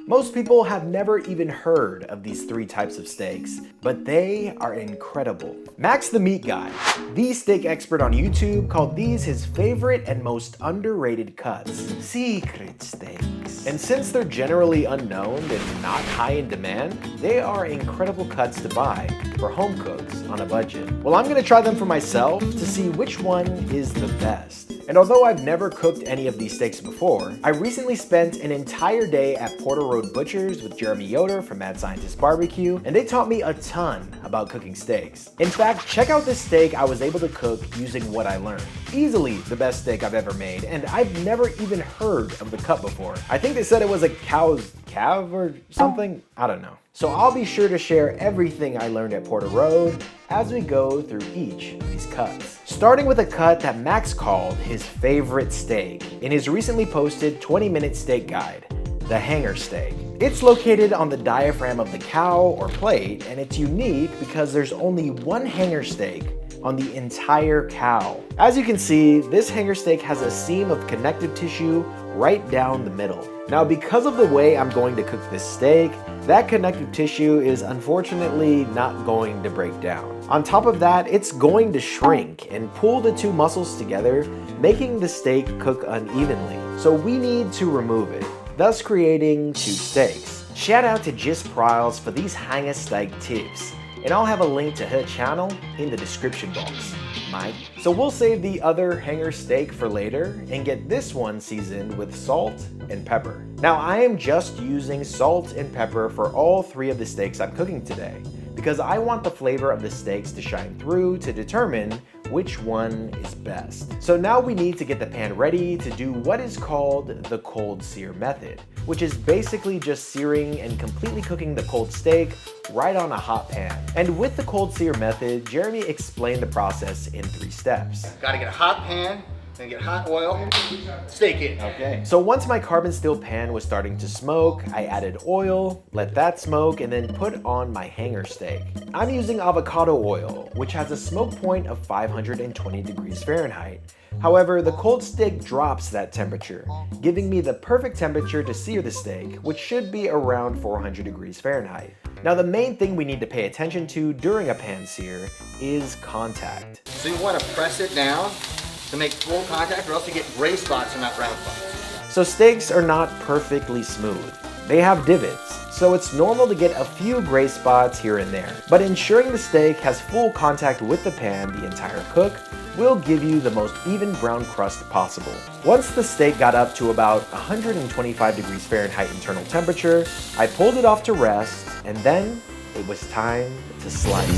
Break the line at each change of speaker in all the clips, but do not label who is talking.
Most people have never even heard of these 3 types of steaks, but they are incredible. Max the Meat Guy, the steak expert on YouTube, called these his favorite and most underrated cuts, secret steaks. And since they're generally unknown and not high in demand, they are incredible cuts to buy for home cooks on a budget. Well, I'm gonna try them for myself to see which one is the best. And although I've never cooked any of these steaks before, I recently spent an entire day at Porter Road Butchers with Jeremy Yoder from Mad Scientist BBQ, and they taught me a ton about cooking steaks. In fact, check out this steak I was able to cook using what I learned. Easily the best steak I've ever made, and I've never even heard of the cut before. I think they said it was a cow's calf or something, I don't know. So I'll be sure to share everything I learned at Porter Road as we go through each of these cuts. Starting with a cut that Max called his favorite steak in his recently posted 20-minute steak guide, the hanger steak. It's located on the diaphragm of the cow or plate, and it's unique because there's only one hanger steak on the entire cow. As you can see, this hanger steak has a seam of connective tissue right down the middle. Now, because of the way I'm going to cook this steak, that connective tissue is unfortunately not going to break down. On top of that, it's going to shrink and pull the 2 muscles together, making the steak cook unevenly. So we need to remove it, thus creating 2 steaks. Shout out to Gis Pryles for these hanger steak tips, and I'll have a link to her channel in the description box. Mike. So we'll save the other hanger steak for later and get this one seasoned with salt and pepper. Now I am just using salt and pepper for all 3 of the steaks I'm cooking today because I want the flavor of the steaks to shine through to determine which one is best. So now we need to get the pan ready to do what is called the cold sear method, which is basically just searing and completely cooking the cold steak right on a hot pan. And with the cold sear method, Jeremy explained the process in 3 steps.
Gotta get a hot pan, then get hot oil, steak it.
Okay. So once my carbon steel pan was starting to smoke, I added oil, let that smoke, and then put on my hanger steak. I'm using avocado oil, which has a smoke point of 520 degrees Fahrenheit. However, the cold steak drops that temperature, giving me the perfect temperature to sear the steak, which should be around 400 degrees Fahrenheit. Now, the main thing we need to pay attention to during a pan sear is contact.
So you want to press it down to make full contact, or else you get gray spots and not brown spots.
So steaks are not perfectly smooth. They have divots, so it's normal to get a few gray spots here and there. But ensuring the steak has full contact with the pan the entire cook will give you the most even brown crust possible. Once the steak got up to about 125 degrees Fahrenheit internal temperature, I pulled it off to rest, and then it was time to slice.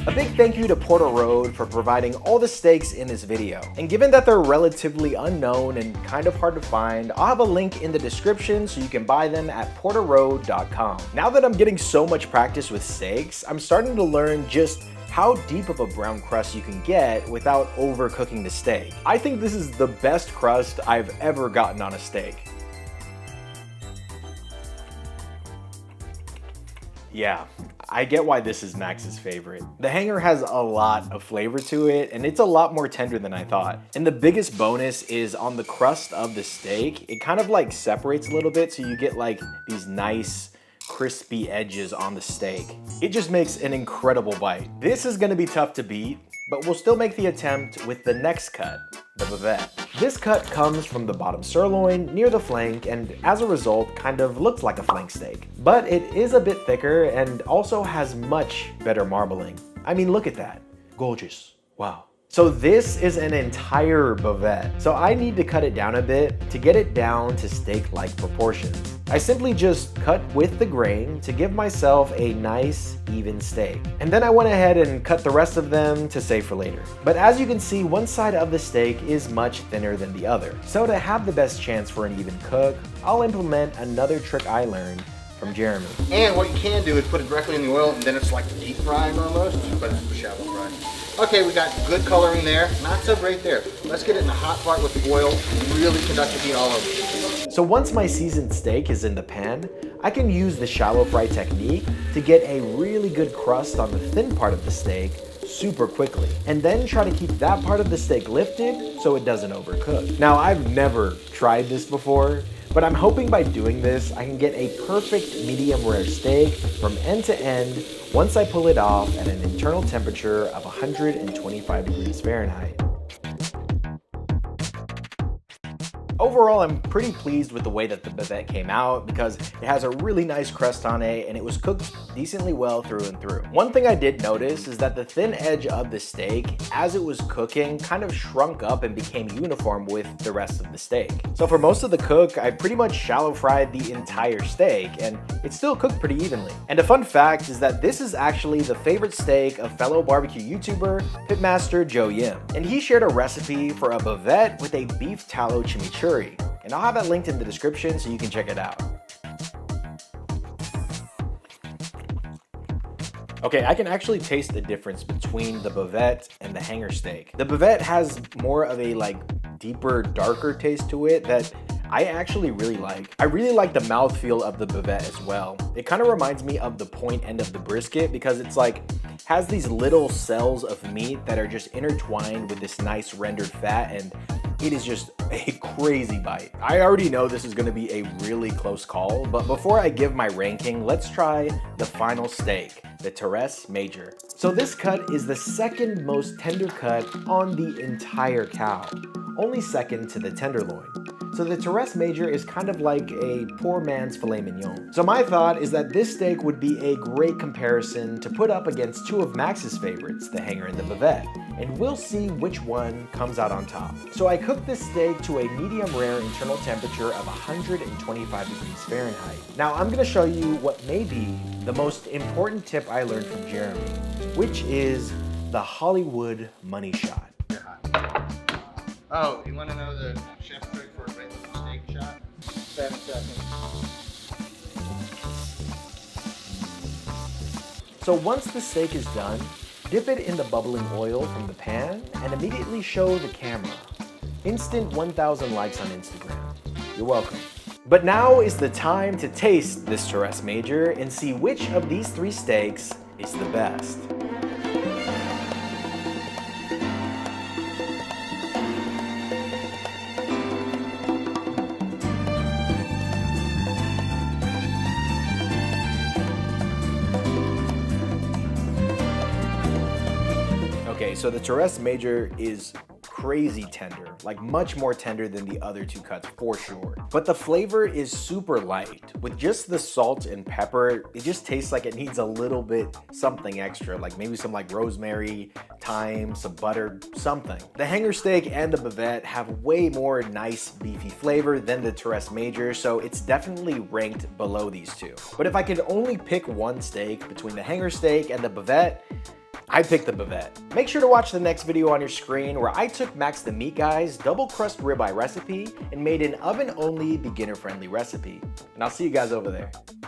A big thank you to Porter Road for providing all the steaks in this video. And given that they're relatively unknown and kind of hard to find, I'll have a link in the description so you can buy them at porterroad.com. Now that I'm getting so much practice with steaks, I'm starting to learn just how deep of a brown crust you can get without overcooking the steak. I think this is the best crust I've ever gotten on a steak. Yeah, I get why this is Max's favorite. The hanger has a lot of flavor to it, and it's a lot more tender than I thought. And the biggest bonus is on the crust of the steak. It kind of like separates a little bit, so you get like these nice crispy edges on the steak. It just makes an incredible bite. This is gonna be tough to beat, but we'll still make the attempt with the next cut, the vette. This cut comes from the bottom sirloin near the flank, and as a result kind of looks like a flank steak. But it is a bit thicker and also has much better marbling. I mean, look at that. Gorgeous. Wow. So this is an entire vette. So I need to cut it down a bit to get it down to steak-like proportions. I simply just cut with the grain to give myself a nice, even steak. And then I went ahead and cut the rest of them to save for later. But as you can see, one side of the steak is much thinner than the other. So to have the best chance for an even cook, I'll implement another trick I learned from Jeremy.
And what you can do is put it directly in the oil, and then it's like deep frying almost, but it's shallow frying. Okay, we got good coloring there. Not so great there. Let's get it in the hot part with the oil, really conduct the heat all over.
So once my seasoned steak is in the pan, I can use the shallow fry technique to get a really good crust on the thin part of the steak super quickly, and then try to keep that part of the steak lifted so it doesn't overcook. Now, I've never tried this before, but I'm hoping by doing this, I can get a perfect medium rare steak from end to end once I pull it off at an internal temperature of 125 degrees Fahrenheit. Overall, I'm pretty pleased with the way that the bavette came out because it has a really nice crust on it and it was cooked decently well through and through. One thing I did notice is that the thin edge of the steak, as it was cooking, kind of shrunk up and became uniform with the rest of the steak. So for most of the cook, I pretty much shallow fried the entire steak and it still cooked pretty evenly. And a fun fact is that this is actually the favorite steak of fellow barbecue YouTuber, Pitmaster Joe Yim. And he shared a recipe for a bavette with a beef tallow chimichurri. And I'll have that linked in the description so you can check it out. Okay, I can actually taste the difference between the bavette and the hanger steak. The bavette has more of a deeper, darker taste to it that I actually really like. I really like the mouthfeel of the bavette as well. It kind of reminds me of the point end of the brisket because it's has these little cells of meat that are just intertwined with this nice rendered fat, and it is just a crazy bite. I already know this is gonna be a really close call, but before I give my ranking, let's try the final steak, the Therese Major. So this cut is the second most tender cut on the entire cow, only second to the tenderloin. So the Therese Major is kind of like a poor man's filet mignon. So my thought is that this steak would be a great comparison to put up against two of Max's favorites, the hanger and the bavette, and we'll see which one comes out on top. So I cooked this steak to a medium rare internal temperature of 125 degrees Fahrenheit. Now I'm gonna show you what may be the most important tip I learned from Jeremy, which is the Hollywood money shot.
Oh, you want to know the chef's trick for a great little steak shot? 7 seconds.
So once the steak is done, dip it in the bubbling oil from the pan and immediately show the camera. Instant 1,000 likes on Instagram. You're welcome. But now is the time to taste this Therese Major and see which of these three steaks is the best. Okay, so the Therese Major is crazy tender, much more tender than the other two cuts for sure. But the flavor is super light. With just the salt and pepper, it just tastes like it needs a little bit something extra, maybe some rosemary, thyme, some butter, something. The hanger steak and the bavette have way more nice beefy flavor than the Therese Major, so it's definitely ranked below these two. But if I could only pick one steak between the hanger steak and the bavette, I picked the bavette. Make sure to watch the next video on your screen where I took Max the Meat Guy's double crust ribeye recipe and made an oven-only beginner-friendly recipe. And I'll see you guys over there.